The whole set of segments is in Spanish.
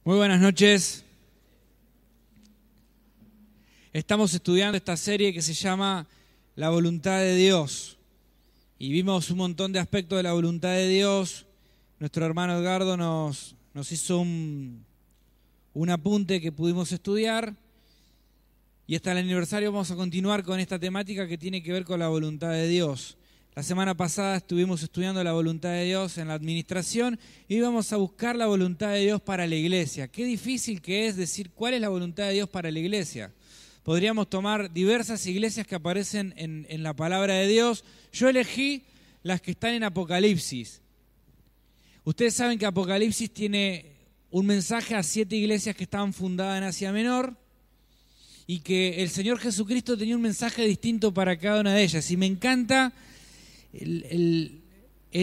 Muy buenas noches. Estamos estudiando esta serie que se llama La voluntad de Dios. Y vimos un montón de aspectos de la voluntad de Dios. Nuestro hermano Edgardo nos hizo un apunte que pudimos estudiar. Y hasta el aniversario vamos a continuar con esta temática que tiene que ver con la voluntad de Dios. La semana pasada estuvimos estudiando la voluntad de Dios en la administración y íbamos a buscar la voluntad de Dios para la iglesia. Qué difícil que es decir cuál es la voluntad de Dios para la iglesia. Podríamos tomar diversas iglesias que aparecen en la palabra de Dios. Yo elegí las que están en Apocalipsis. Ustedes saben que Apocalipsis tiene un mensaje a 7 iglesias que estaban fundadas en Asia Menor y que el Señor Jesucristo tenía un mensaje distinto para cada una de ellas. Y me encanta el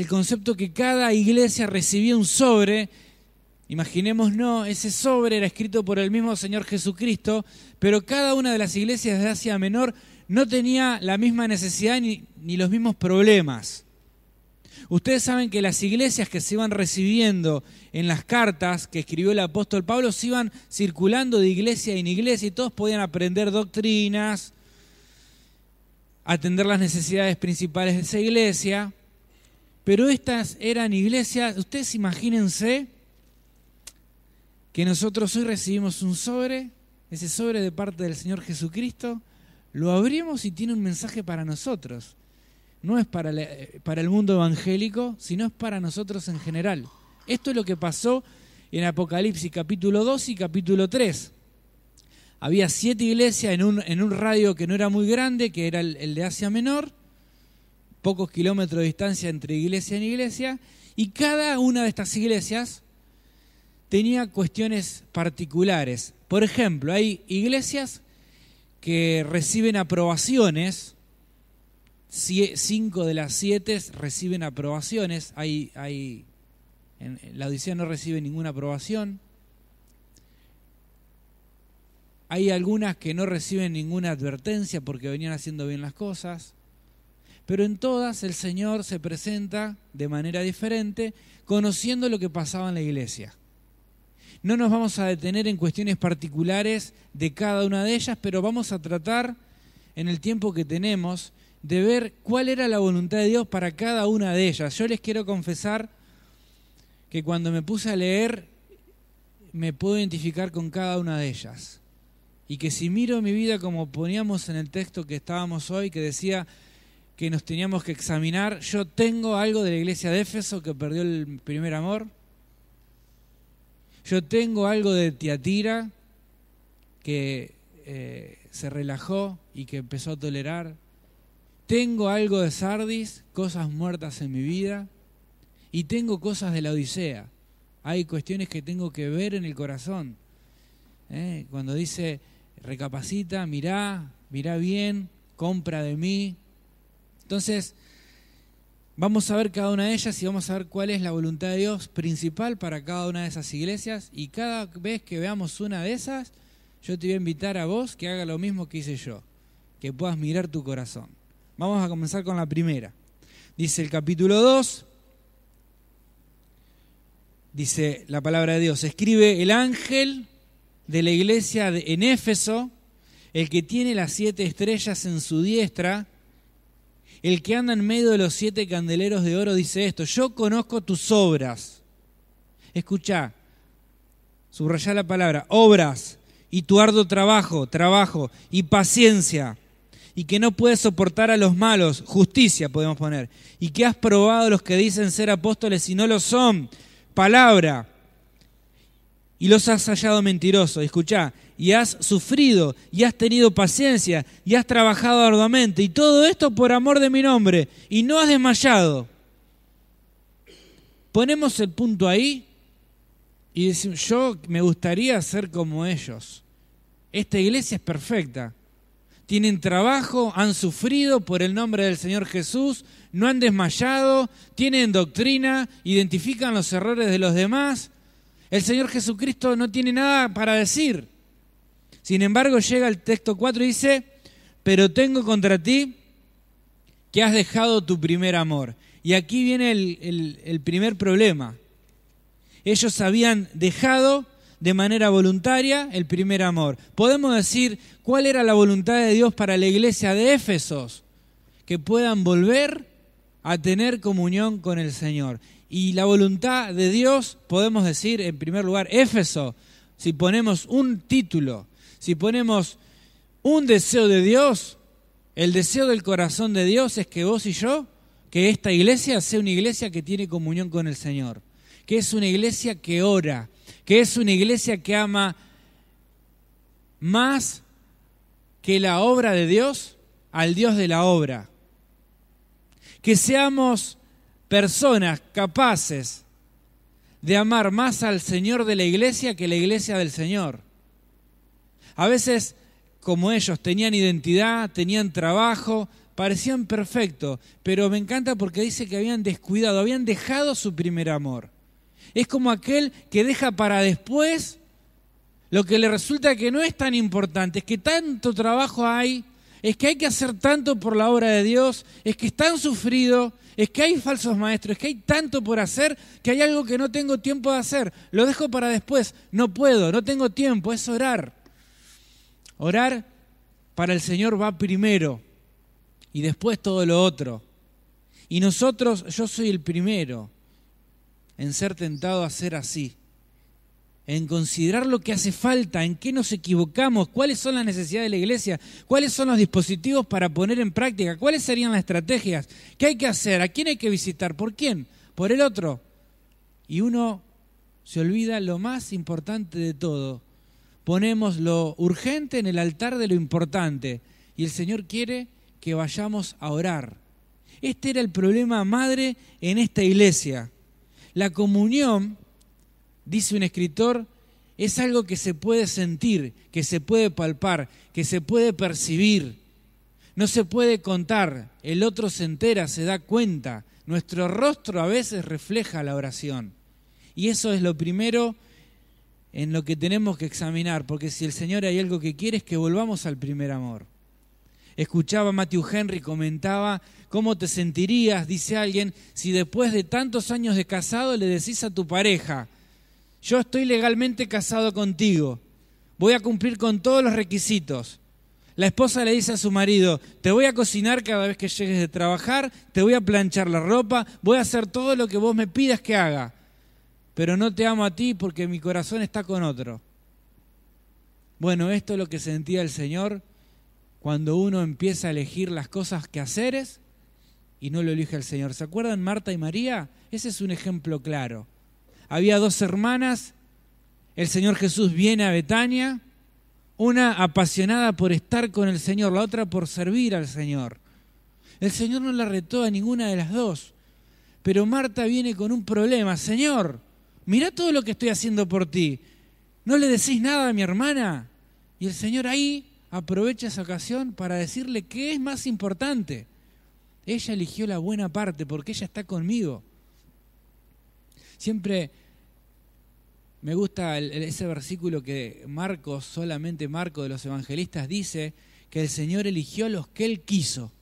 concepto que cada iglesia recibía un sobre. Imaginémonos, ese sobre era escrito por el mismo Señor Jesucristo, pero cada una de las iglesias de Asia Menor no tenía la misma necesidad ni los mismos problemas. Ustedes saben que las iglesias que se iban recibiendo en las cartas que escribió el apóstol Pablo se iban circulando de iglesia en iglesia y todos podían aprender doctrinas, atender las necesidades principales de esa iglesia, pero estas eran iglesias. Ustedes imagínense que nosotros hoy recibimos un sobre, ese sobre de parte del Señor Jesucristo, lo abrimos y tiene un mensaje para nosotros. No es para el mundo evangélico, sino es para nosotros en general. Esto es lo que pasó en Apocalipsis capítulo 2 y capítulo 3. Había 7 iglesias en un radio que no era muy grande, que era el de Asia Menor, pocos kilómetros de distancia entre iglesia en iglesia, y cada una de estas iglesias tenía cuestiones particulares. Por ejemplo, hay iglesias que reciben aprobaciones, 5 de las 7 reciben aprobaciones, la Odisea no recibe ninguna aprobación. Hay algunas que no reciben ninguna advertencia porque venían haciendo bien las cosas, pero en todas el Señor se presenta de manera diferente, conociendo lo que pasaba en la iglesia. No nos vamos a detener en cuestiones particulares de cada una de ellas, pero vamos a tratar en el tiempo que tenemos de ver cuál era la voluntad de Dios para cada una de ellas. Yo les quiero confesar que cuando me puse a leer me puedo identificar con cada una de ellas. Y que si miro mi vida como poníamos en el texto que estábamos hoy, que decía que nos teníamos que examinar, yo tengo algo de la iglesia de Éfeso que perdió el primer amor. Yo tengo algo de Tiatira que se relajó y que empezó a tolerar. Tengo algo de Sardis, cosas muertas en mi vida. Y tengo cosas de la Odisea. Hay cuestiones que tengo que ver en el corazón. Cuando dice, recapacita, mirá bien, compra de mí. Entonces, vamos a ver cada una de ellas y vamos a ver cuál es la voluntad de Dios principal para cada una de esas iglesias. Y cada vez que veamos una de esas, yo te voy a invitar a vos que haga lo mismo que hice yo, que puedas mirar tu corazón. Vamos a comenzar con la primera. Dice el capítulo 2, dice la palabra de Dios, escribe el ángel de la iglesia en Éfeso, el que tiene las 7 estrellas en su diestra, el que anda en medio de los 7 candeleros de oro, dice esto: yo conozco tus obras. Escuchá, subrayá la palabra, obras, y tu arduo trabajo, y paciencia, y que no puedes soportar a los malos, justicia podemos poner, y que has probado a los que dicen ser apóstoles y no lo son, palabra, y los has hallado mentirosos. Escuchá, y has sufrido, y has tenido paciencia, y has trabajado arduamente, y todo esto por amor de mi nombre, y no has desmayado. Ponemos el punto ahí y decimos, yo me gustaría ser como ellos. Esta iglesia es perfecta. Tienen trabajo, han sufrido por el nombre del Señor Jesús, no han desmayado, tienen doctrina, identifican los errores de los demás. El Señor Jesucristo no tiene nada para decir. Sin embargo, llega el texto 4 y dice, pero tengo contra ti que has dejado tu primer amor. Y aquí viene el primer problema. Ellos habían dejado de manera voluntaria el primer amor. Podemos decir cuál era la voluntad de Dios para la iglesia de Éfesos, que puedan volver a tener comunión con el Señor. Y la voluntad de Dios, podemos decir en primer lugar, Éfeso, si ponemos un título, si ponemos un deseo de Dios, el deseo del corazón de Dios es que vos y yo, que esta iglesia sea una iglesia que tiene comunión con el Señor, que es una iglesia que ora, que es una iglesia que ama más que la obra de Dios al Dios de la obra. Que seamos personas capaces de amar más al Señor de la iglesia que la iglesia del Señor. A veces, como ellos tenían identidad, tenían trabajo, parecían perfectos, pero me encanta porque dice que habían descuidado, habían dejado su primer amor. Es como aquel que deja para después lo que le resulta que no es tan importante, es que tanto trabajo hay, es que hay que hacer tanto por la obra de Dios, es que es tan sufrido, es que hay falsos maestros, es que hay tanto por hacer, que hay algo que no tengo tiempo de hacer, lo dejo para después, no puedo, no tengo tiempo, es orar. Orar para el Señor va primero y después todo lo otro. Y nosotros, yo soy el primero en ser tentado a ser así, en considerar lo que hace falta, en qué nos equivocamos, cuáles son las necesidades de la iglesia, cuáles son los dispositivos para poner en práctica, cuáles serían las estrategias, qué hay que hacer, a quién hay que visitar, por quién, por el otro. Y uno se olvida lo más importante de todo. Ponemos lo urgente en el altar de lo importante y el Señor quiere que vayamos a orar. Este era el problema madre en esta iglesia. La comunión, dice un escritor, es algo que se puede sentir, que se puede palpar, que se puede percibir. No se puede contar, el otro se entera, se da cuenta. Nuestro rostro a veces refleja la oración. Y eso es lo primero en lo que tenemos que examinar, porque si el Señor hay algo que quiere es que volvamos al primer amor. Escuchaba a Matthew Henry, comentaba, ¿cómo te sentirías, dice alguien, si después de tantos años de casado le decís a tu pareja, yo estoy legalmente casado contigo, voy a cumplir con todos los requisitos? La esposa le dice a su marido, te voy a cocinar cada vez que llegues de trabajar, te voy a planchar la ropa, voy a hacer todo lo que vos me pidas que haga, pero no te amo a ti porque mi corazón está con otro. Bueno, esto es lo que sentía el Señor cuando uno empieza a elegir las cosas que haceres y no lo elige el Señor. ¿Se acuerdan Marta y María? Ese es un ejemplo claro. Había dos hermanas, el Señor Jesús viene a Betania, una apasionada por estar con el Señor, la otra por servir al Señor. El Señor no la retó a ninguna de las dos, pero Marta viene con un problema. Señor, mirá todo lo que estoy haciendo por ti, ¿no le decís nada a mi hermana? Y el Señor ahí aprovecha esa ocasión para decirle qué es más importante. Ella eligió la buena parte porque ella está conmigo. Siempre me gusta ese versículo que Marcos, solamente Marcos de los evangelistas, dice que el Señor eligió los que Él quiso.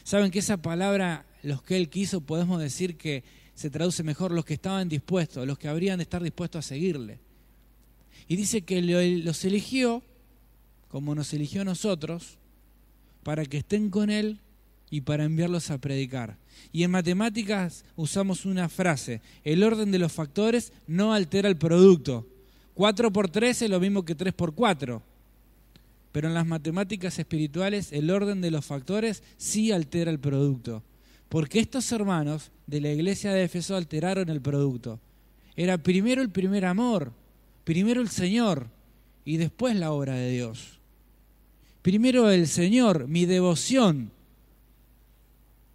¿Saben que esa palabra, los que Él quiso, podemos decir que se traduce mejor los que estaban dispuestos, los que habrían de estar dispuestos a seguirle? Y dice que los eligió, como nos eligió a nosotros, para que estén con Él y para enviarlos a predicar. Y en matemáticas usamos una frase, el orden de los factores no altera el producto. 4 por 3 es lo mismo que 3 por 4. Pero en las matemáticas espirituales el orden de los factores sí altera el producto. Porque estos hermanos de la iglesia de Éfeso alteraron el producto. Era primero el primer amor, primero el Señor y después la obra de Dios. Primero el Señor, mi devoción,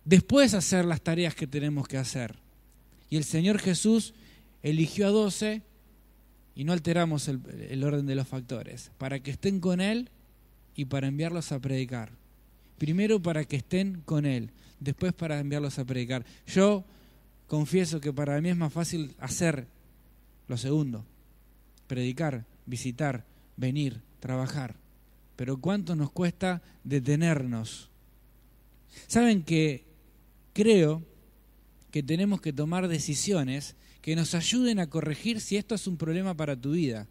después hacer las tareas que tenemos que hacer. Y el Señor Jesús eligió a 12 y no alteramos el orden de los factores, para que estén con Él y para enviarlos a predicar. Primero para que estén con Él, después para enviarlos a predicar. Yo confieso que para mí es más fácil hacer lo segundo, predicar, visitar, venir, trabajar. Pero ¿cuánto nos cuesta detenernos? ¿Saben que creo que tenemos que tomar decisiones que nos ayuden a corregir si esto es un problema para tu vida?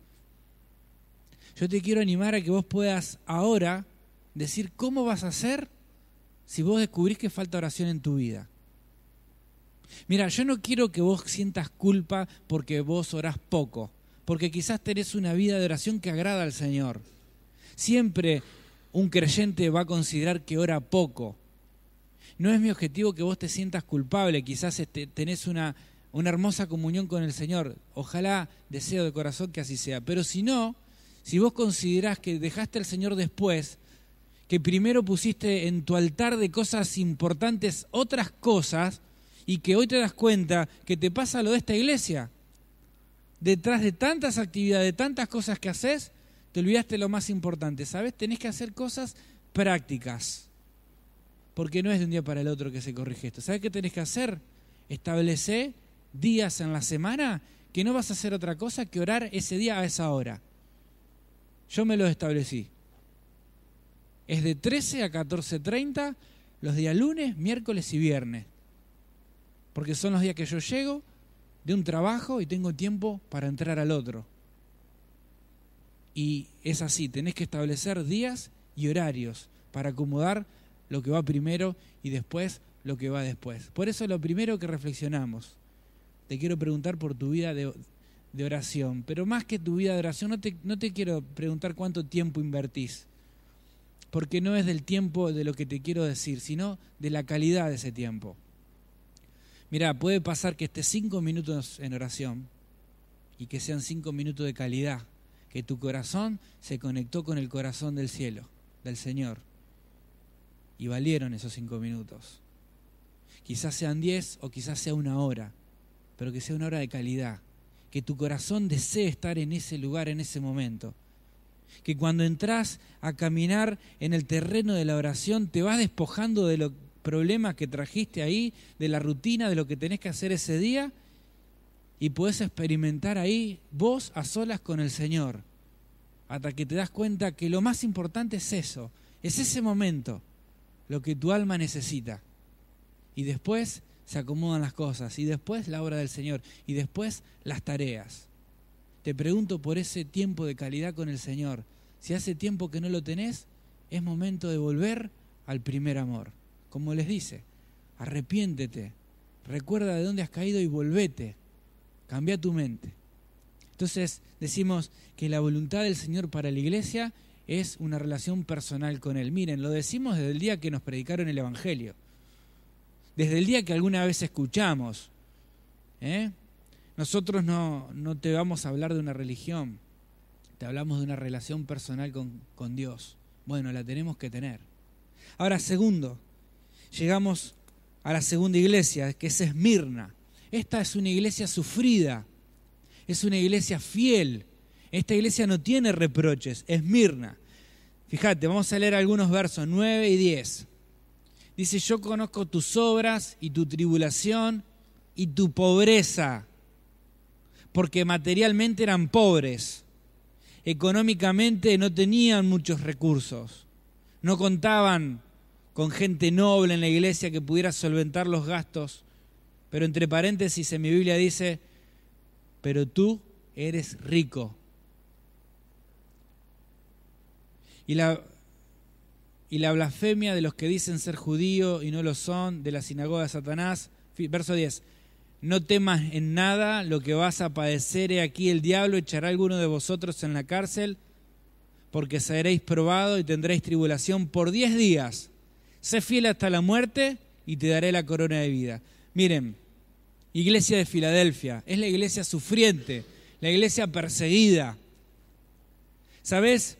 Yo te quiero animar a que vos puedas ahora decir cómo vas a hacer si vos descubrís que falta oración en tu vida. Mira, yo no quiero que vos sientas culpa porque vos orás poco, porque quizás tenés una vida de oración que agrada al Señor. Siempre un creyente va a considerar que ora poco. No es mi objetivo que vos te sientas culpable, quizás tenés una hermosa comunión con el Señor. Ojalá, deseo de corazón que así sea. Pero si no, si vos considerás que dejaste al Señor después, que primero pusiste en tu altar de cosas importantes otras cosas, y que hoy te das cuenta que te pasa lo de esta iglesia. Detrás de tantas actividades, de tantas cosas que haces, te olvidaste lo más importante. ¿Sabes? Tenés que hacer cosas prácticas. Porque no es de un día para el otro que se corrige esto. ¿Sabes qué tenés que hacer? Establecer días en la semana que no vas a hacer otra cosa que orar ese día a esa hora. Yo me lo establecí. Es de 13 a 14:30 los días lunes, miércoles y viernes. Porque son los días que yo llego de un trabajo y tengo tiempo para entrar al otro. Y es así, tenés que establecer días y horarios para acomodar lo que va primero y después lo que va después. Por eso lo primero que reflexionamos, te quiero preguntar por tu vida de oración, pero más que tu vida de oración, no te quiero preguntar cuánto tiempo invertís, porque no es del tiempo de lo que te quiero decir, sino de la calidad de ese tiempo. Mira, puede pasar que estés 5 minutos en oración y que sean 5 minutos de calidad, que tu corazón se conectó con el corazón del cielo, del Señor, y valieron esos 5 minutos. Quizás sean 10 o quizás sea 1 hora, pero que sea 1 hora de calidad, que tu corazón desee estar en ese lugar, en ese momento. Que cuando entras a caminar en el terreno de la oración te vas despojando de los problemas que trajiste ahí, de la rutina, de lo que tenés que hacer ese día, y podés experimentar ahí vos a solas con el Señor, hasta que te das cuenta que lo más importante es eso, es ese momento, lo que tu alma necesita. Y después se acomodan las cosas, y después la obra del Señor, y después las tareas. Te pregunto por ese tiempo de calidad con el Señor. Si hace tiempo que no lo tenés, es momento de volver al primer amor. Como les dice, arrepiéntete, recuerda de dónde has caído y volvete, cambia tu mente. Entonces decimos que la voluntad del Señor para la iglesia es una relación personal con Él. Miren, lo decimos desde el día que nos predicaron el Evangelio, desde el día que alguna vez escuchamos. Nosotros no te vamos a hablar de una religión, te hablamos de una relación personal con Dios. Bueno, la tenemos que tener. Ahora, segundo, llegamos a la segunda iglesia, que es Esmirna. Esta es una iglesia sufrida, es una iglesia fiel. Esta iglesia no tiene reproches, Esmirna. Fíjate, vamos a leer algunos versos, 9 y 10. Dice, yo conozco tus obras y tu tribulación y tu pobreza, porque materialmente eran pobres, económicamente no tenían muchos recursos, no contaban con gente noble en la iglesia que pudiera solventar los gastos, pero entre paréntesis en mi Biblia dice, pero tú eres rico. Y la blasfemia de los que dicen ser judíos y no lo son, de la sinagoga de Satanás. Verso 10. No temas en nada lo que vas a padecer, he aquí el diablo echará a alguno de vosotros en la cárcel, porque seréis probados y tendréis tribulación por 10 días. Sé fiel hasta la muerte y te daré la corona de vida. Miren, iglesia de Filadelfia, es la iglesia sufriente, la iglesia perseguida. ¿Sabes?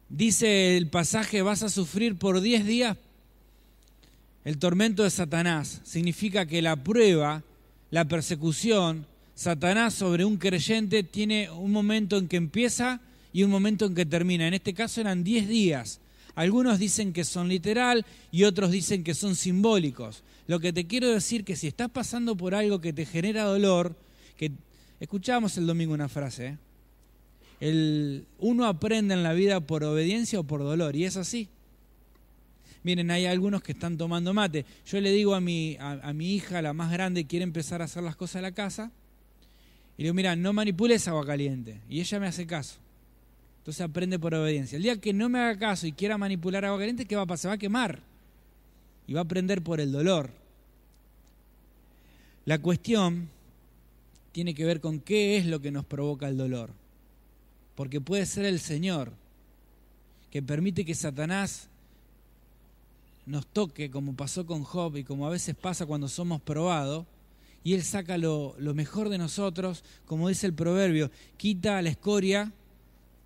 Dice el pasaje, vas a sufrir por 10 días el tormento de Satanás. Significa que la prueba, la persecución, Satanás sobre un creyente tiene un momento en que empieza y un momento en que termina. En este caso eran 10 días. Algunos dicen que son literal y otros dicen que son simbólicos. Lo que te quiero decir que si estás pasando por algo que te genera dolor, que escuchábamos el domingo una frase, uno aprende en la vida por obediencia o por dolor, y es así. Miren, hay algunos que están tomando mate. Yo le digo a mi hija, la más grande, quiere empezar a hacer las cosas de la casa, y le digo, mira, no manipules agua caliente, y ella me hace caso. Entonces aprende por obediencia. El día que no me haga caso y quiera manipular agua caliente, ¿qué va a pasar? Se va a quemar. Y va a aprender por el dolor. La cuestión tiene que ver con qué es lo que nos provoca el dolor. Porque puede ser el Señor que permite que Satanás nos toque, como pasó con Job y como a veces pasa cuando somos probados, y él saca lo mejor de nosotros, como dice el proverbio, quita la escoria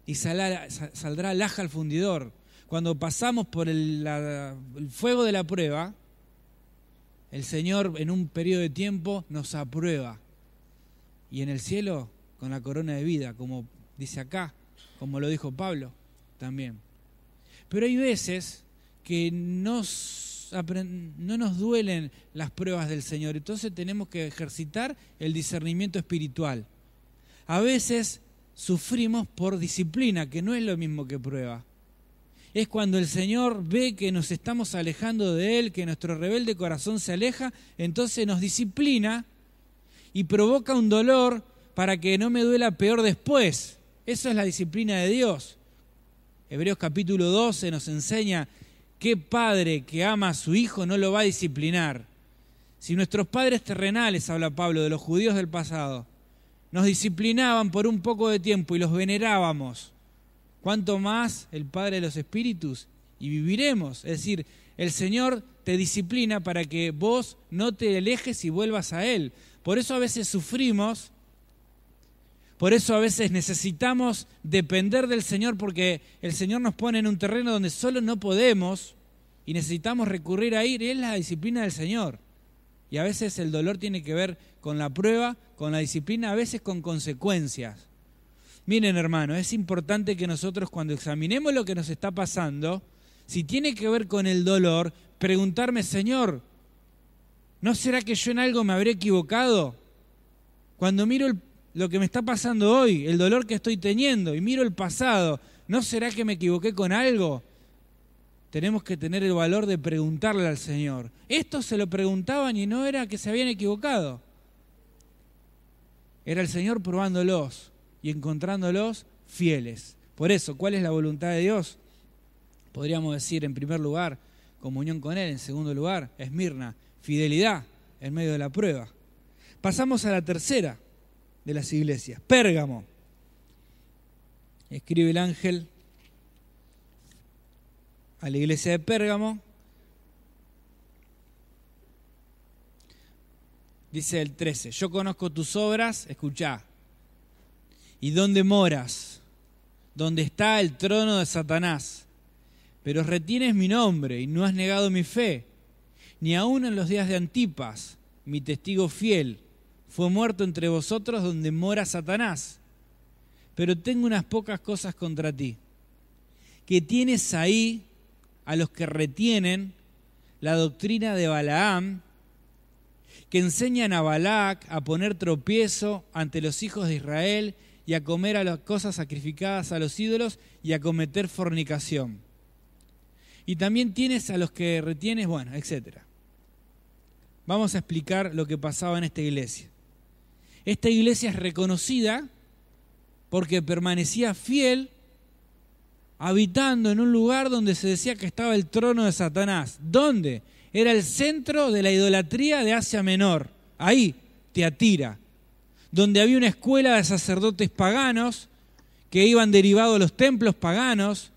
y saldrá laja al fundidor. Cuando pasamos por el fuego de la prueba, el Señor en un periodo de tiempo nos aprueba. Y en el cielo, con la corona de vida, como dice acá, como lo dijo Pablo también. Pero hay veces que no nos duelen las pruebas del Señor, entonces tenemos que ejercitar el discernimiento espiritual. A veces sufrimos por disciplina, que no es lo mismo que prueba. Es cuando el Señor ve que nos estamos alejando de Él, que nuestro rebelde corazón se aleja, entonces nos disciplina y provoca un dolor para que no me duela peor después. Eso es la disciplina de Dios. Hebreos capítulo 12 nos enseña: ¿qué padre que ama a su hijo no lo va a disciplinar? Si nuestros padres terrenales, habla Pablo, de los judíos del pasado, nos disciplinaban por un poco de tiempo y los venerábamos, ¿cuánto más el Padre de los Espíritus? Y viviremos. Es decir, el Señor te disciplina para que vos no te alejes y vuelvas a Él. Por eso a veces sufrimos, por eso a veces necesitamos depender del Señor, porque el Señor nos pone en un terreno donde solo no podemos y necesitamos recurrir a ir. Es la disciplina del Señor. Y a veces el dolor tiene que ver con la prueba, con la disciplina, a veces con consecuencias. Miren, hermano, es importante que nosotros cuando examinemos lo que nos está pasando, si tiene que ver con el dolor, preguntarme: Señor, ¿no será que yo en algo me habré equivocado? Cuando miro lo que me está pasando hoy, el dolor que estoy teniendo, y miro el pasado, ¿no será que me equivoqué con algo? Tenemos que tener el valor de preguntarle al Señor. Estos se lo preguntaban y no era que se habían equivocado. Era el Señor probándolos y encontrándolos fieles. Por eso, ¿cuál es la voluntad de Dios? Podríamos decir, en primer lugar, comunión con Él. En segundo lugar, Esmirna, fidelidad en medio de la prueba. Pasamos a la tercera de las iglesias, Pérgamo. Escribe el ángel a la iglesia de Pérgamo. Dice el 13: yo conozco tus obras, escuchá, y dónde moras, donde está el trono de Satanás, pero retienes mi nombre y no has negado mi fe, ni aun en los días de Antipas, mi testigo fiel, fue muerto entre vosotros donde mora Satanás. Pero tengo unas pocas cosas contra ti, que tienes ahí a los que retienen la doctrina de Balaam, que enseñan a Balac a poner tropiezo ante los hijos de Israel y a comer a las cosas sacrificadas a los ídolos y a cometer fornicación. Y también tienes a los que retienes, bueno, etc. Vamos a explicar lo que pasaba en esta iglesia. Esta iglesia es reconocida porque permanecía fiel habitando en un lugar donde se decía que estaba el trono de Satanás. ¿Dónde? Era el centro de la idolatría de Asia Menor. Ahí, Tiatira, donde había una escuela de sacerdotes paganos que iban derivados a los templos paganos,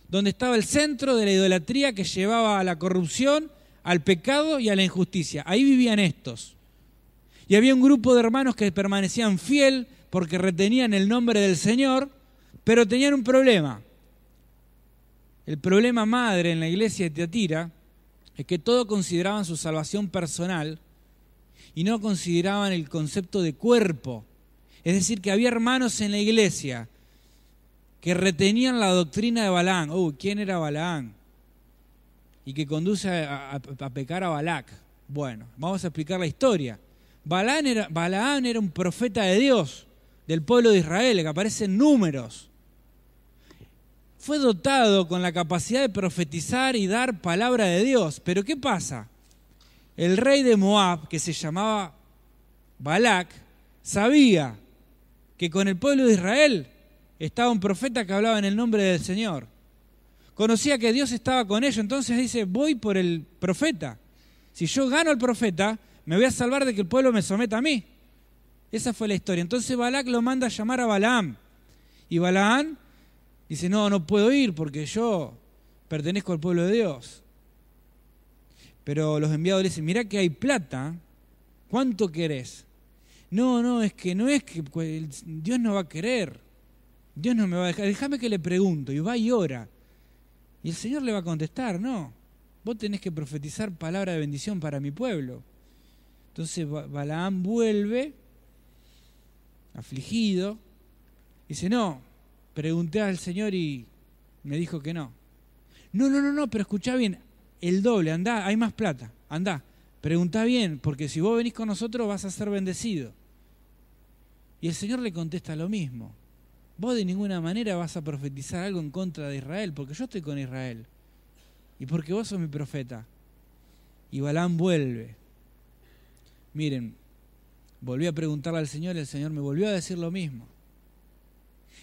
donde estaba el centro de la idolatría que llevaba a la corrupción, al pecado y a la injusticia. Ahí vivían estos. Y había un grupo de hermanos que permanecían fiel porque retenían el nombre del Señor, pero tenían un problema. El problema madre en la iglesia de Tiatira es que todos consideraban su salvación personal y no consideraban el concepto de cuerpo. Es decir, que había hermanos en la iglesia que retenían la doctrina de Balaam. ¿Quién era Balaam? Y que conduce a pecar a Balac. Bueno, vamos a explicar la historia. Balaam era un profeta de Dios, del pueblo de Israel, que aparece en Números. Fue dotado con la capacidad de profetizar y dar palabra de Dios. Pero ¿qué pasa? El rey de Moab, que se llamaba Balac, sabía que con el pueblo de Israel estaba un profeta que hablaba en el nombre del Señor. Conocía que Dios estaba con ellos, entonces dice, voy por el profeta. Si yo gano al profeta, me voy a salvar de que el pueblo me someta a mí. Esa fue la historia. Entonces Balac lo manda a llamar a Balaam. Y Balaam dice, no puedo ir porque yo pertenezco al pueblo de Dios. Pero los enviados le dicen, mirá que hay plata, ¿cuánto querés? No es que Dios no va a querer, Dios no me va a dejar, déjame que le pregunto, y va y ora. Y el Señor le va a contestar, no, vos tenés que profetizar palabra de bendición para mi pueblo. Entonces Balaam vuelve, afligido, dice, no, pregunté al Señor y me dijo que no. No, pero escuchá bien, el doble, andá, hay más plata, andá, preguntá bien, porque si vos venís con nosotros vas a ser bendecido. Y el Señor le contesta lo mismo. Vos de ninguna manera vas a profetizar algo en contra de Israel, porque yo estoy con Israel. Y porque vos sos mi profeta. Y Balaam vuelve. Miren, volví a preguntarle al Señor y el Señor me volvió a decir lo mismo.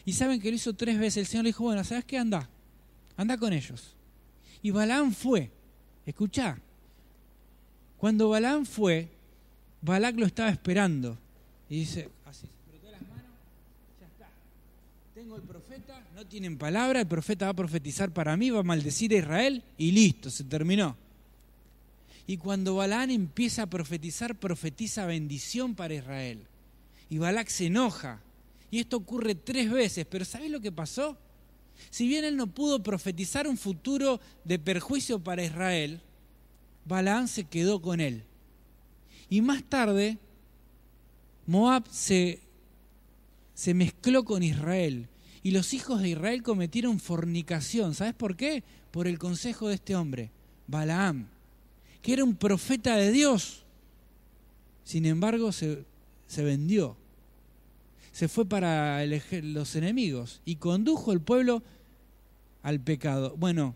Y saben que lo hizo 3 veces. El Señor le dijo, bueno, ¿sabes qué? Andá con ellos. Y Balaam fue. Escuchá. Cuando Balaam fue, Balac lo estaba esperando. Y dice, así, frotó las manos, ya está. Tengo el profeta, no tienen palabra, el profeta va a profetizar para mí, va a maldecir a Israel y listo, se terminó. Y cuando Balaam empieza a profetizar, profetiza bendición para Israel. Y Balac se enoja. Y esto ocurre 3 veces, pero ¿sabés lo que pasó? Si bien él no pudo profetizar un futuro de perjuicio para Israel, Balaam se quedó con él. Y más tarde, Moab se mezcló con Israel. Y los hijos de Israel cometieron fornicación. ¿Sabes por qué? Por el consejo de este hombre, Balaam, que era un profeta de Dios. Sin embargo, se vendió. Se fue para los enemigos y condujo al pueblo al pecado. Bueno,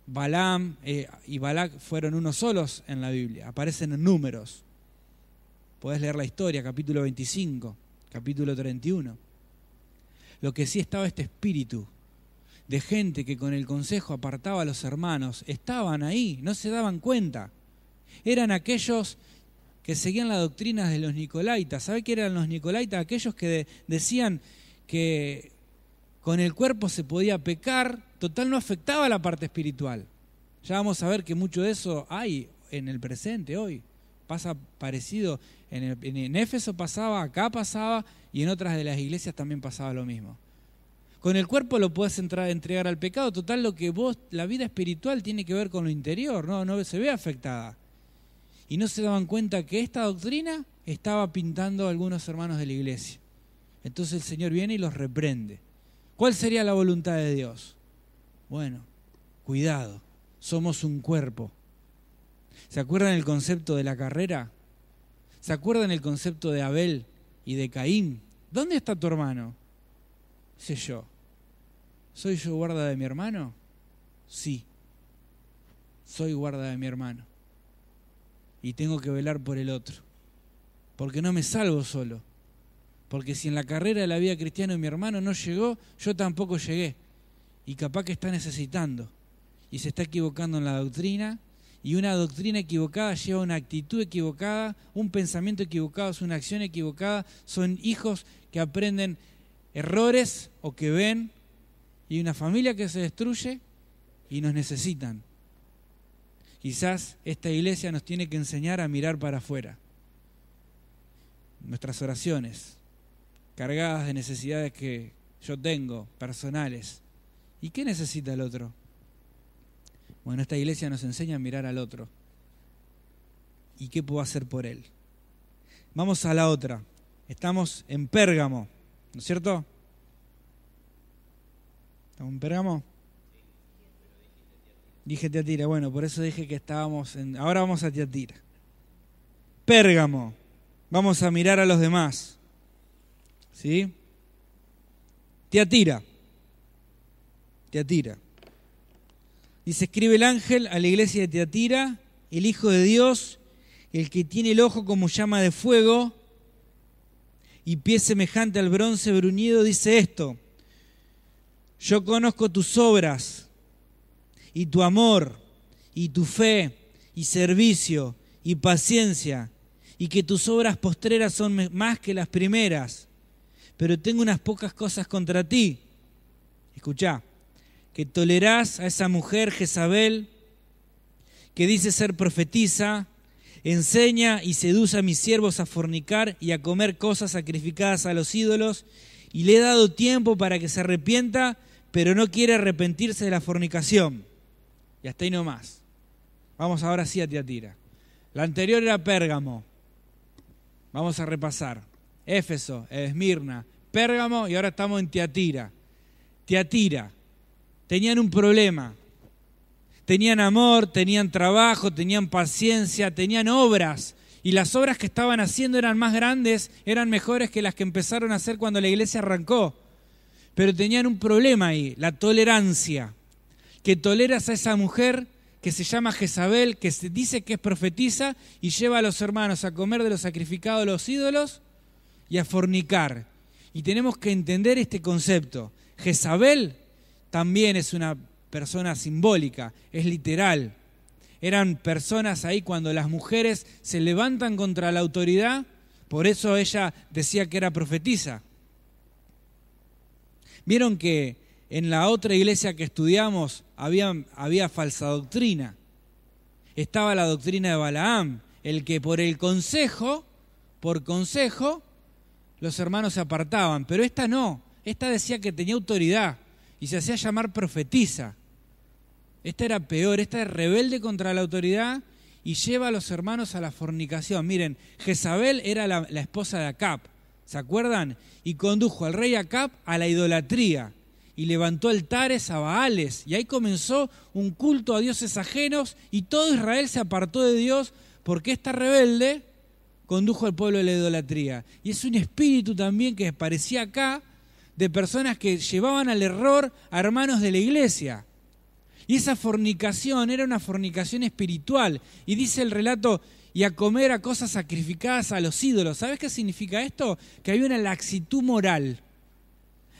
Balaam y Balac fueron unos solos en la Biblia, aparecen en Números. Podés leer la historia, capítulo 25, capítulo 31. Lo que sí estaba este espíritu de gente que con el consejo apartaba a los hermanos, estaban ahí, no se daban cuenta. Eran aquellos que seguían las doctrinas de los nicolaitas. ¿Sabe qué eran los nicolaitas? Aquellos que decían que con el cuerpo se podía pecar, total no afectaba la parte espiritual. Ya vamos a ver que mucho de eso hay en el presente hoy. Pasa parecido, en Éfeso pasaba, acá pasaba y en otras de las iglesias también pasaba lo mismo. Con el cuerpo lo podés entregar al pecado, total lo que la vida espiritual tiene que ver con lo interior, no se ve afectada. Y no se daban cuenta que esta doctrina estaba pintando a algunos hermanos de la iglesia. Entonces el Señor viene y los reprende. ¿Cuál sería la voluntad de Dios? Bueno, cuidado, somos un cuerpo. ¿Se acuerdan el concepto de la carrera? ¿Se acuerdan el concepto de Abel y de Caín? ¿Dónde está tu hermano? Sé yo. ¿Soy yo guarda de mi hermano? Sí, soy guarda de mi hermano. Y tengo que velar por el otro. Porque no me salvo solo. Porque si en la carrera de la vida cristiana mi hermano no llegó, yo tampoco llegué. Y capaz que está necesitando. Y se está equivocando en la doctrina. Y una doctrina equivocada lleva una actitud equivocada. Un pensamiento equivocado es una acción equivocada. Son hijos que aprenden errores o que ven. Y una familia que se destruye y nos necesitan. Quizás esta iglesia nos tiene que enseñar a mirar para afuera. Nuestras oraciones, cargadas de necesidades que yo tengo, personales. ¿Y qué necesita el otro? Bueno, esta iglesia nos enseña a mirar al otro. ¿Y qué puedo hacer por él? Vamos a la otra. Estamos en Pérgamo, ¿no es cierto? ¿Estamos en Pérgamo? Dije Tiatira, bueno, por eso dije que estábamos en... Ahora vamos a Tiatira. Pérgamo. Vamos a mirar a los demás. ¿Sí? Tiatira. Dice, escribe el ángel a la iglesia de Tiatira, el Hijo de Dios, el que tiene el ojo como llama de fuego y pie semejante al bronce bruñido, dice esto: yo conozco tus obras y tu amor y tu fe y servicio y paciencia, y que tus obras postreras son más que las primeras, pero tengo unas pocas cosas contra ti. Escuchá, que tolerás a esa mujer Jezabel, que dice ser profetisa, enseña y seduce a mis siervos a fornicar y a comer cosas sacrificadas a los ídolos, y le he dado tiempo para que se arrepienta, pero no quiere arrepentirse de la fornicación. Y hasta ahí nomás. Vamos ahora sí a Tiatira. La anterior era Pérgamo. Vamos a repasar. Éfeso, Esmirna, Pérgamo, y ahora estamos en Tiatira. Tiatira. Tenían un problema. Tenían amor, tenían trabajo, tenían paciencia, tenían obras. Y las obras que estaban haciendo eran más grandes, eran mejores que las que empezaron a hacer cuando la iglesia arrancó. Pero tenían un problema ahí, la tolerancia. Que toleras a esa mujer que se llama Jezabel, que se dice que es profetisa y lleva a los hermanos a comer de lo sacrificado a los ídolos y a fornicar. Y tenemos que entender este concepto. Jezabel también es una persona simbólica, es literal. Eran personas ahí cuando las mujeres se levantan contra la autoridad, por eso ella decía que era profetisa. Vieron que en la otra iglesia que estudiamos había falsa doctrina. Estaba la doctrina de Balaam, el que por consejo, los hermanos se apartaban. Pero esta no, esta decía que tenía autoridad y se hacía llamar profetisa. Esta era peor, esta es rebelde contra la autoridad y lleva a los hermanos a la fornicación. Miren, Jezabel era la esposa de Acab, ¿se acuerdan? Y condujo al rey Acab a la idolatría y levantó altares a Baales. Y ahí comenzó un culto a dioses ajenos y todo Israel se apartó de Dios porque esta rebelde condujo al pueblo a la idolatría. Y es un espíritu también que parecía acá de personas que llevaban al error a hermanos de la iglesia. Y esa fornicación era una fornicación espiritual. Y dice el relato, y a comer a cosas sacrificadas a los ídolos. ¿Sabes qué significa esto? Que había una laxitud moral.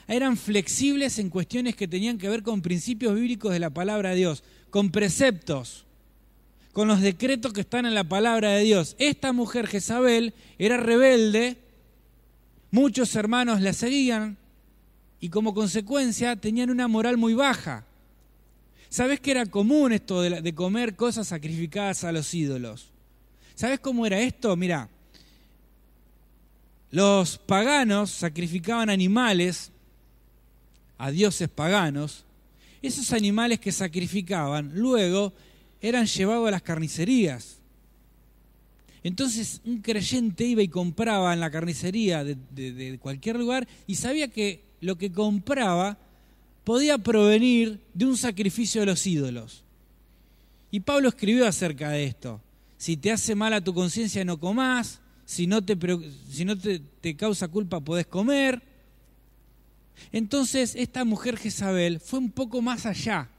Eran flexibles en cuestiones que tenían que ver con principios bíblicos de la palabra de Dios, con preceptos, con los decretos que están en la palabra de Dios. Esta mujer Jezabel era rebelde, muchos hermanos la seguían y como consecuencia tenían una moral muy baja. ¿Sabés qué era común esto de comer cosas sacrificadas a los ídolos? ¿Sabés cómo era esto? Mirá, los paganos sacrificaban animales a dioses paganos. Esos animales que sacrificaban luego eran llevados a las carnicerías. Entonces un creyente iba y compraba en la carnicería de cualquier lugar y sabía que lo que compraba podía provenir de un sacrificio de los ídolos. Y Pablo escribió acerca de esto. Si te hace mal a tu conciencia no comás, si no te causa culpa podés comer. Entonces esta mujer Jezabel fue un poco más allá.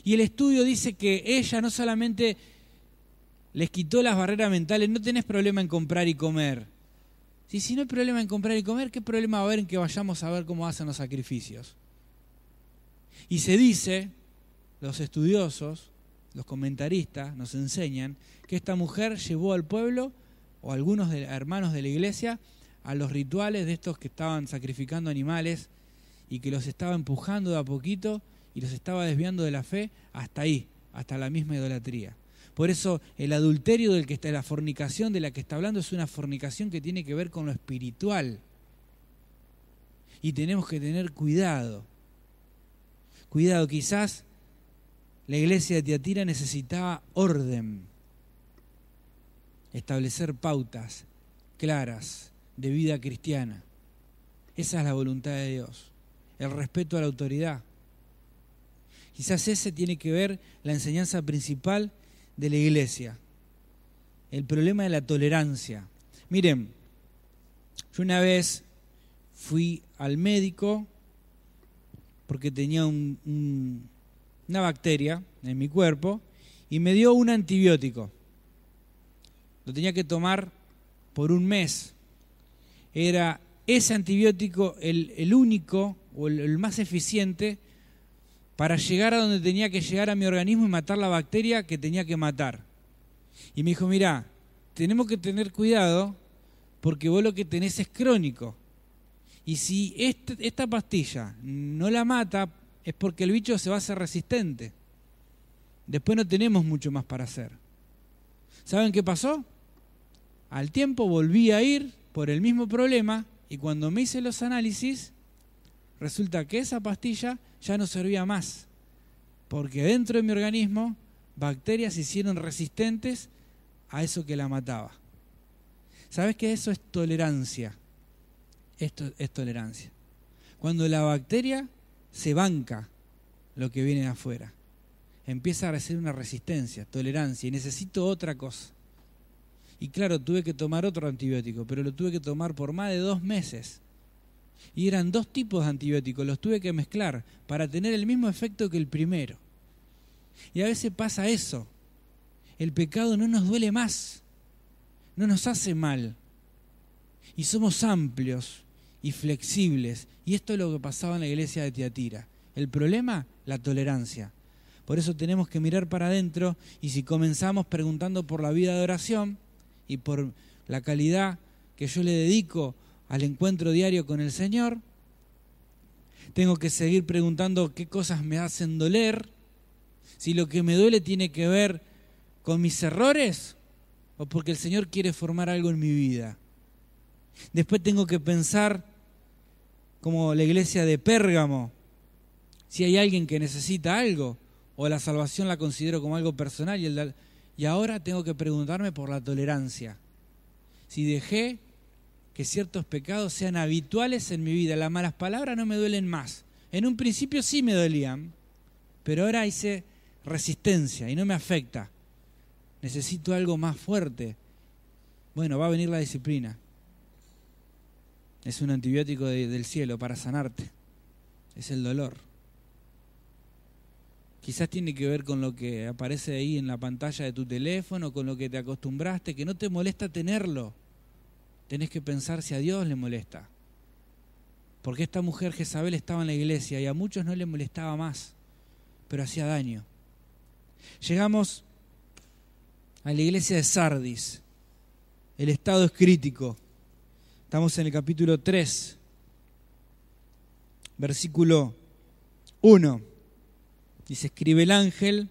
Y el estudio dice que ella no solamente les quitó las barreras mentales, no tenés problema en comprar y comer. Si no hay problema en comprar y comer, ¿qué problema va a haber en que vayamos a ver cómo hacen los sacrificios? Y se dice, los estudiosos, los comentaristas nos enseñan que esta mujer llevó al pueblo o algunos hermanos de la iglesia a los rituales de estos que estaban sacrificando animales y que los estaba empujando de a poquito y los estaba desviando de la fe hasta ahí, hasta la misma idolatría. Por eso el adulterio del que está, la fornicación de la que está hablando es una fornicación que tiene que ver con lo espiritual. Y tenemos que tener cuidado. Cuidado, quizás la iglesia de Tiatira necesitaba orden, establecer pautas claras de vida cristiana. Esa es la voluntad de Dios, el respeto a la autoridad. Quizás ese tiene que ver la enseñanza principal de la iglesia, el problema de la tolerancia. Miren, yo una vez fui al médico porque tenía una bacteria en mi cuerpo y me dio un antibiótico. Lo tenía que tomar por un mes. era ese antibiótico el único o el más eficiente para llegar a donde tenía que llegar a mi organismo y matar la bacteria que tenía que matar. Y me dijo, mirá, tenemos que tener cuidado porque vos lo que tenés es crónico. Y si esta pastilla no la mata, es porque el bicho se va a hacer resistente. Después no tenemos mucho más para hacer. ¿Saben qué pasó? Al tiempo volví a ir por el mismo problema y cuando me hice los análisis, resulta que esa pastilla ya no servía más. Porque dentro de mi organismo, bacterias se hicieron resistentes a eso que la mataba. ¿Sabes qué? Eso es tolerancia. Esto es tolerancia. Cuando la bacteria se banca lo que viene de afuera, empieza a recibir una resistencia, tolerancia, y necesito otra cosa. Y claro, tuve que tomar otro antibiótico, pero lo tuve que tomar por más de 2 meses. Y eran 2 tipos de antibióticos, los tuve que mezclar para tener el mismo efecto que el primero. Y a veces pasa eso. El pecado no nos duele más, no nos hace mal. Y somos amplios y flexibles. Y esto es lo que pasaba en la iglesia de Tiatira. El problema, la tolerancia. Por eso tenemos que mirar para adentro y si comenzamos preguntando por la vida de oración y por la calidad que yo le dedico al encuentro diario con el Señor, tengo que seguir preguntando qué cosas me hacen doler, si lo que me duele tiene que ver con mis errores o porque el Señor quiere formar algo en mi vida. Después tengo que pensar, como la iglesia de Pérgamo, si hay alguien que necesita algo, o la salvación la considero como algo personal, y ahora tengo que preguntarme por la tolerancia. Si dejé que ciertos pecados sean habituales en mi vida, las malas palabras no me duelen más. En un principio sí me dolían, pero ahora hice resistencia y no me afecta. Necesito algo más fuerte. Bueno, va a venir la disciplina. Es un antibiótico del cielo para sanarte. Es el dolor. Quizás tiene que ver con lo que aparece ahí en la pantalla de tu teléfono, con lo que te acostumbraste, que no te molesta tenerlo. Tenés que pensar si a Dios le molesta. Porque esta mujer Jezabel estaba en la iglesia y a muchos no le molestaba más, pero hacía daño. Llegamos a la iglesia de Sardis. El estado es crítico. Estamos en el capítulo 3, versículo 1. Dice, escribe el ángel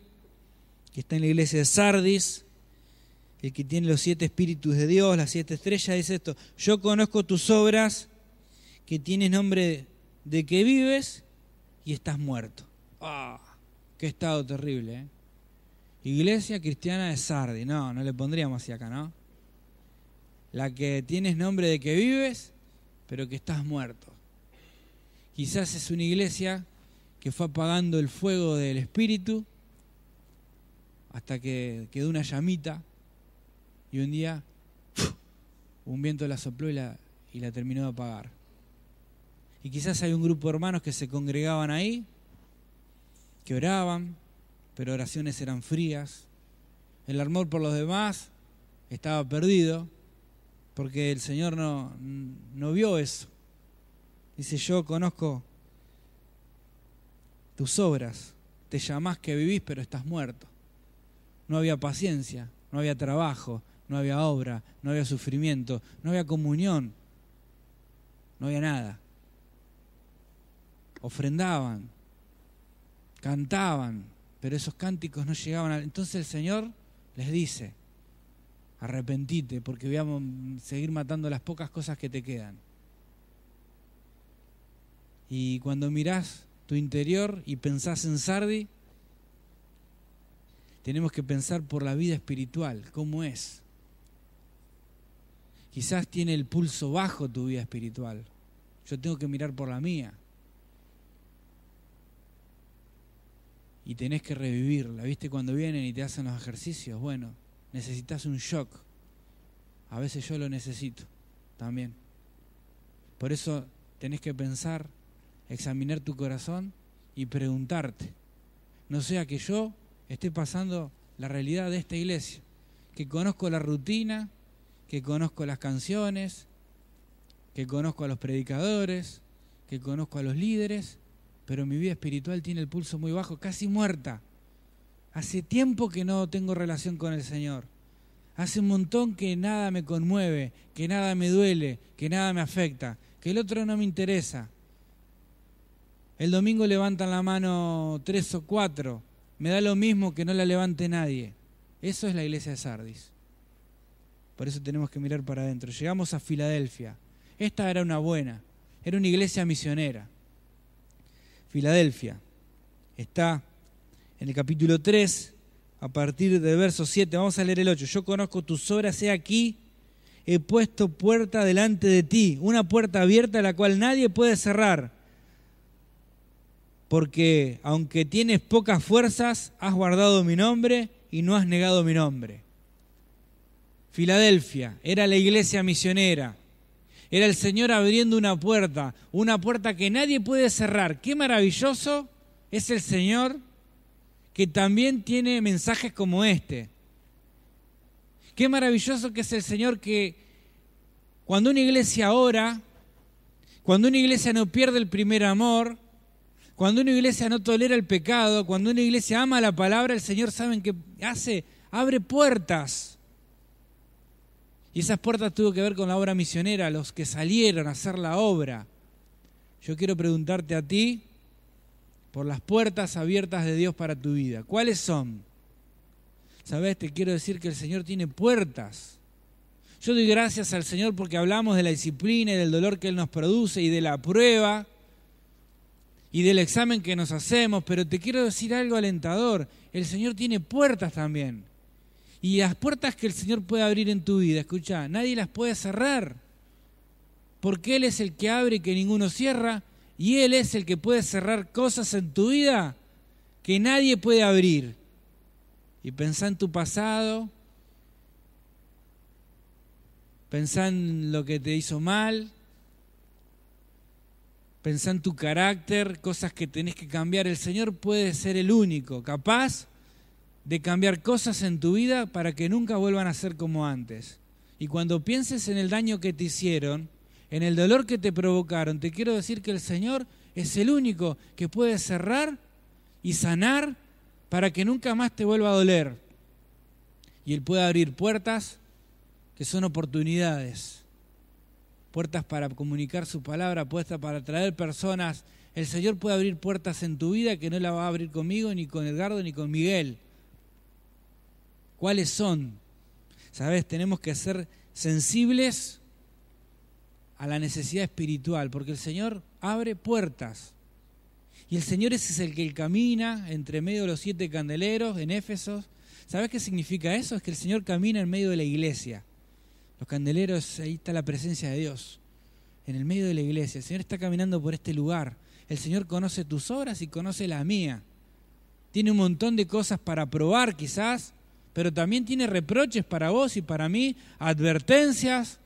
que está en la iglesia de Sardis, el que tiene los 7 espíritus de Dios, las 7 estrellas, dice esto: yo conozco tus obras, que tienes nombre de que vives y estás muerto. ¡Ah! ¡Qué estado terrible! ¿Eh? Iglesia cristiana de Sardis. No le pondríamos así acá, ¿no? La que tienes nombre de que vives, pero que estás muerto. Quizás es una iglesia que fue apagando el fuego del espíritu hasta que quedó una llamita y un día un viento la sopló y la terminó de apagar. Y quizás hay un grupo de hermanos que se congregaban ahí, que oraban, pero oraciones eran frías. El amor por los demás estaba perdido porque el Señor no vio eso. Dice, yo conozco tus obras, te llamás que vivís pero estás muerto. No había paciencia, no había trabajo, no había obra, no había sufrimiento, no había comunión, no había nada. Ofrendaban, cantaban, pero esos cánticos no llegaban. Entonces el Señor les dice, arrepentite porque voy a seguir matando las pocas cosas que te quedan. Y cuando mirás tu interior y pensás en Sardi, tenemos que pensar por la vida espiritual, cómo es. Quizás tiene el pulso bajo tu vida espiritual. Yo tengo que mirar por la mía. Y tenés que revivirla. ¿Viste cuando vienen y te hacen los ejercicios? Bueno, necesitas un shock. A veces yo lo necesito también. Por eso tenés que pensar, examinar tu corazón y preguntarte. No sea que yo esté pasando la realidad de esta iglesia, que conozco la rutina, que conozco las canciones, que conozco a los predicadores, que conozco a los líderes, pero mi vida espiritual tiene el pulso muy bajo, casi muerta. Hace tiempo que no tengo relación con el Señor. Hace un montón que nada me conmueve, que nada me duele, que nada me afecta, que el otro no me interesa. El domingo levantan la mano 3 o 4, me da lo mismo que no la levante nadie. Eso es la iglesia de Sardis. Por eso tenemos que mirar para adentro. Llegamos a Filadelfia. Esta era una buena, era una iglesia misionera. Filadelfia está en el capítulo 3, a partir del verso 7. Vamos a leer el 8. Yo conozco tus obras, he aquí, he puesto puerta delante de ti, una puerta abierta a la cual nadie puede cerrar. Porque aunque tienes pocas fuerzas, has guardado mi nombre y no has negado mi nombre. Filadelfia era la iglesia misionera. Era el Señor abriendo una puerta que nadie puede cerrar. Qué maravilloso es el Señor, que también tiene mensajes como este. Qué maravilloso que es el Señor, que cuando una iglesia ora, cuando una iglesia no pierde el primer amor, cuando una iglesia no tolera el pecado, cuando una iglesia ama la palabra, el Señor, ¿saben qué hace? Abre puertas. Y esas puertas tuvo que ver con la obra misionera, los que salieron a hacer la obra. Yo quiero preguntarte a ti por las puertas abiertas de Dios para tu vida. ¿Cuáles son? ¿Sabes? Te quiero decir que el Señor tiene puertas. Yo doy gracias al Señor porque hablamos de la disciplina y del dolor que Él nos produce y de la prueba y del examen que nos hacemos, pero te quiero decir algo alentador. El Señor tiene puertas también. Y las puertas que el Señor puede abrir en tu vida, escucha, nadie las puede cerrar. Porque Él es el que abre y que ninguno cierra, y Él es el que puede cerrar cosas en tu vida que nadie puede abrir. Y pensá en tu pasado, pensá en lo que te hizo mal, pensá en tu carácter, cosas que tenés que cambiar. El Señor puede ser el único capaz de cambiar cosas en tu vida para que nunca vuelvan a ser como antes. Y cuando pienses en el daño que te hicieron, en el dolor que te provocaron, te quiero decir que el Señor es el único que puede cerrar y sanar para que nunca más te vuelva a doler. Y Él puede abrir puertas que son oportunidades, puertas para comunicar su palabra, puertas para traer personas. El Señor puede abrir puertas en tu vida que no la va a abrir conmigo, ni con Edgardo, ni con Miguel. ¿Cuáles son? ¿Sabes? Tenemos que ser sensibles a la necesidad espiritual, porque el Señor abre puertas. Y el Señor es el que camina entre medio de los 7 candeleros en Éfeso. ¿Sabes qué significa eso? Es que el Señor camina en medio de la iglesia. Los candeleros, ahí está la presencia de Dios, en el medio de la iglesia. El Señor está caminando por este lugar. El Señor conoce tus obras y conoce la mía. Tiene un montón de cosas para probar quizás, pero también tiene reproches para vos y para mí, advertencias.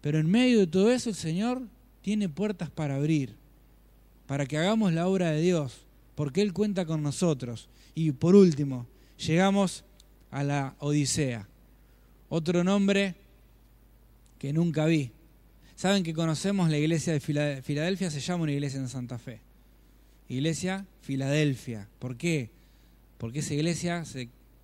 Pero en medio de todo eso el Señor tiene puertas para abrir, para que hagamos la obra de Dios, porque Él cuenta con nosotros. Y por último, llegamos a la Odisea, otro nombre que nunca vi. Saben que conocemos la iglesia de Filadelfia, se llama una iglesia en Santa Fe. Iglesia Filadelfia. ¿Por qué? Porque esa iglesia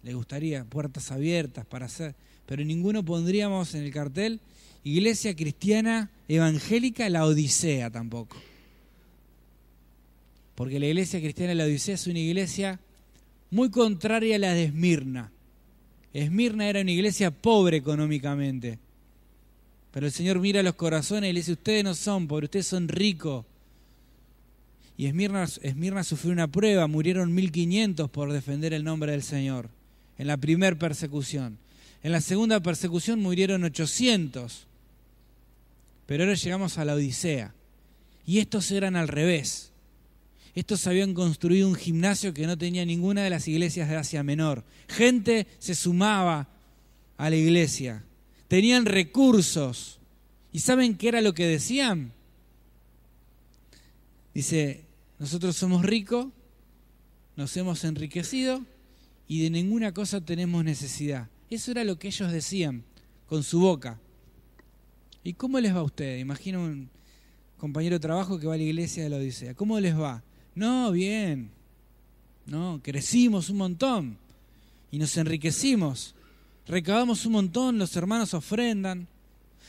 le gustaría puertas abiertas para hacer, pero ninguno pondríamos en el cartel Iglesia Cristiana Evangélica La Odisea tampoco. Porque la iglesia cristiana La Odisea es una iglesia muy contraria a la de Esmirna. Esmirna era una iglesia pobre económicamente, pero el Señor mira los corazones y le dice: ustedes no son pobres, ustedes son ricos. Y Esmirna sufrió una prueba, murieron 1500 por defender el nombre del Señor, en la primera persecución. En la segunda persecución murieron 800. Pero ahora llegamos a la Odisea. Y estos eran al revés. Estos habían construido un gimnasio que no tenía ninguna de las iglesias de Asia Menor. Gente se sumaba a la iglesia. Tenían recursos. ¿Y saben qué era lo que decían? Dice: nosotros somos ricos, nos hemos enriquecido y de ninguna cosa tenemos necesidad. Eso era lo que ellos decían con su boca. ¿Y cómo les va a ustedes? Imagina un compañero de trabajo que va a la iglesia de la Odisea. ¿Cómo les va? No, bien. No, crecimos un montón y nos enriquecimos. Recaudamos un montón, los hermanos ofrendan.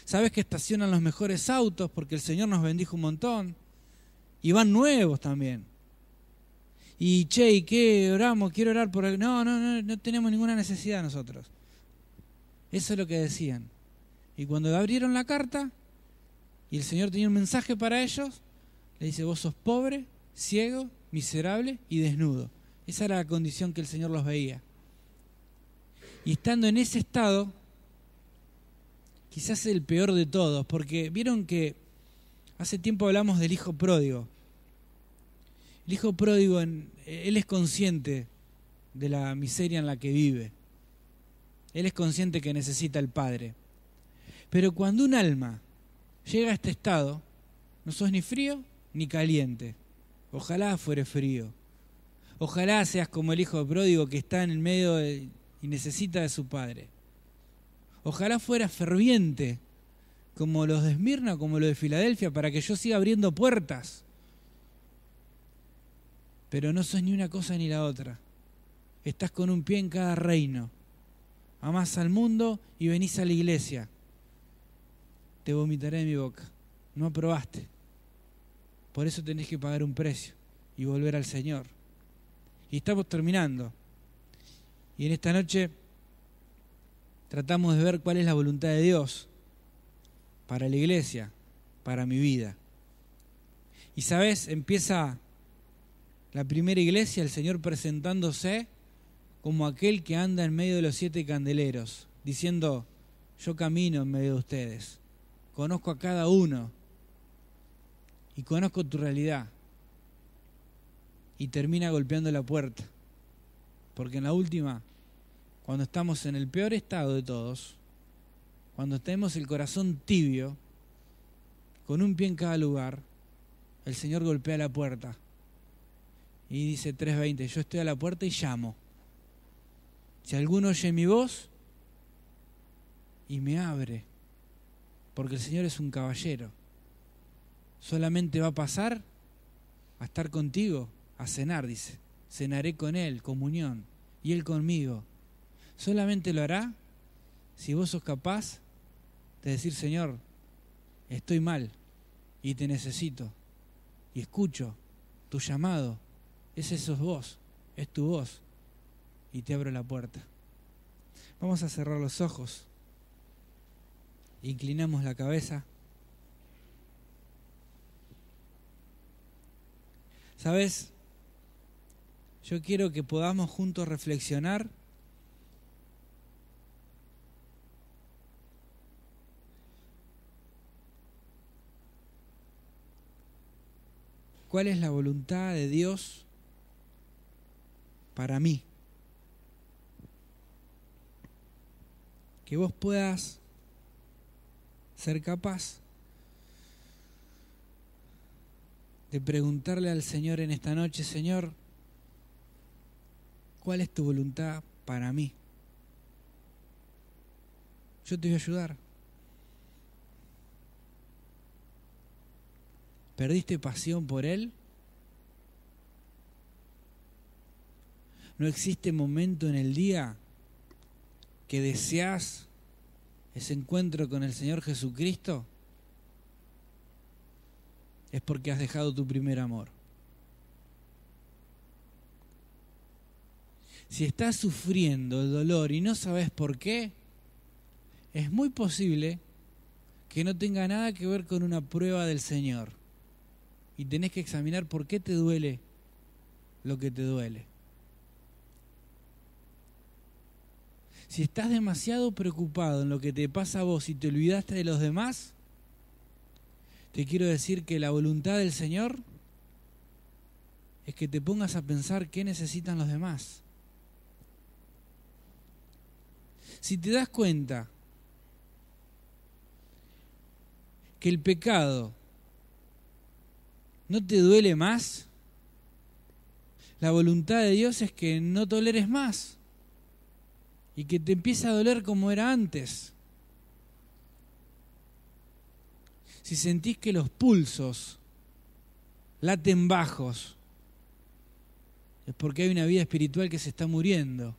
Sabes que estacionan los mejores autos porque el Señor nos bendijo un montón. Y van nuevos también. Y che, ¿y qué? Oramos, quiero orar por él. No tenemos ninguna necesidad nosotros. Eso es lo que decían. Y cuando abrieron la carta y el Señor tenía un mensaje para ellos, le dice: vos sos pobre, ciego, miserable y desnudo. Esa era la condición que el Señor los veía. Y estando en ese estado, quizás el peor de todos, porque vieron que hace tiempo hablamos del hijo pródigo. El hijo pródigo, él es consciente de la miseria en la que vive. Él es consciente que necesita al Padre. Pero cuando un alma llega a este estado, no sos ni frío ni caliente. Ojalá fuere frío. Ojalá seas como el hijo pródigo que está en el medio y necesita de su Padre. Ojalá fuera ferviente, como los de Esmirna o como los de Filadelfia, para que yo siga abriendo puertas. Pero no sos ni una cosa ni la otra. Estás con un pie en cada reino. Amás al mundo y venís a la iglesia. Te vomitaré de mi boca. No aprobaste. Por eso tenés que pagar un precio y volver al Señor. Y estamos terminando. Y en esta noche tratamos de ver cuál es la voluntad de Dios para la iglesia, para mi vida. Y sabes, empieza la primera iglesia, el Señor presentándose como aquel que anda en medio de los 7 candeleros, diciendo: yo camino en medio de ustedes, conozco a cada uno y conozco tu realidad. Y termina golpeando la puerta, porque en la última, cuando estamos en el peor estado de todos, cuando tenemos el corazón tibio, con un pie en cada lugar, el Señor golpea la puerta y dice 3:20, yo estoy a la puerta y llamo. Si alguno oye mi voz y me abre, porque el Señor es un caballero, solamente va a pasar a estar contigo, a cenar, dice. Cenaré con Él, comunión, y Él conmigo. Solamente lo hará si vos sos capaz de decir: Señor, estoy mal y te necesito y escucho tu llamado. Ese sos vos, es tu voz, y te abro la puerta. Vamos a cerrar los ojos, inclinamos la cabeza. ¿Sabes? Yo quiero que podamos juntos reflexionar cuál es la voluntad de Dios para mí. Que vos puedas ser capaz de preguntarle al Señor en esta noche: Señor, ¿cuál es tu voluntad para mí? Yo te voy a ayudar. ¿Perdiste pasión por Él? ¿No existe momento en el día que deseas ese encuentro con el Señor Jesucristo? Es porque has dejado tu primer amor. Si estás sufriendo el dolor y no sabes por qué, es muy posible que no tenga nada que ver con una prueba del Señor. Y tenés que examinar por qué te duele lo que te duele. Si estás demasiado preocupado en lo que te pasa a vos y te olvidaste de los demás, te quiero decir que la voluntad del Señor es que te pongas a pensar qué necesitan los demás. Si te das cuenta que el pecado no te duele más, la voluntad de Dios es que no toleres más y que te empiece a doler como era antes. Si sentís que los pulsos laten bajos, es porque hay una vida espiritual que se está muriendo.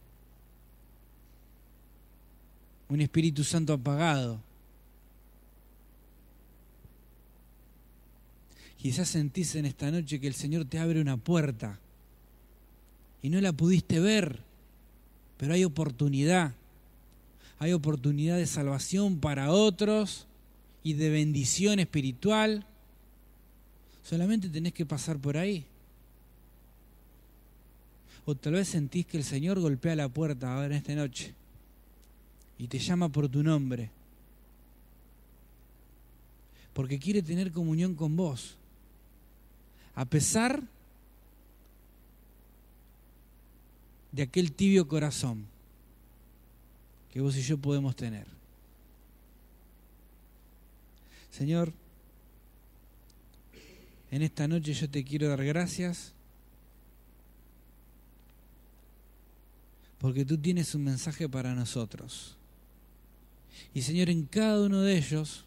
Un Espíritu Santo apagado. Quizás sentís en esta noche que el Señor te abre una puerta y no la pudiste ver, pero hay oportunidad. Hay oportunidad de salvación para otros y de bendición espiritual. Solamente tenés que pasar por ahí. O tal vez sentís que el Señor golpea la puerta ahora en esta noche y te llama por tu nombre, porque quiere tener comunión con vos, a pesar de aquel tibio corazón que vos y yo podemos tener. Señor, en esta noche yo te quiero dar gracias porque tú tienes un mensaje para nosotros. Y Señor, en cada uno de ellos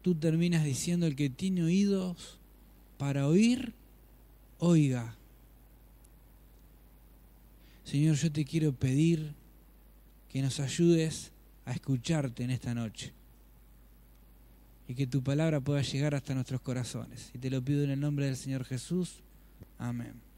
tú terminas diciendo: el que tiene oídos para oír, oiga. Señor, yo te quiero pedir que nos ayudes a escucharte en esta noche y que tu palabra pueda llegar hasta nuestros corazones. Y te lo pido en el nombre del Señor Jesús. Amén.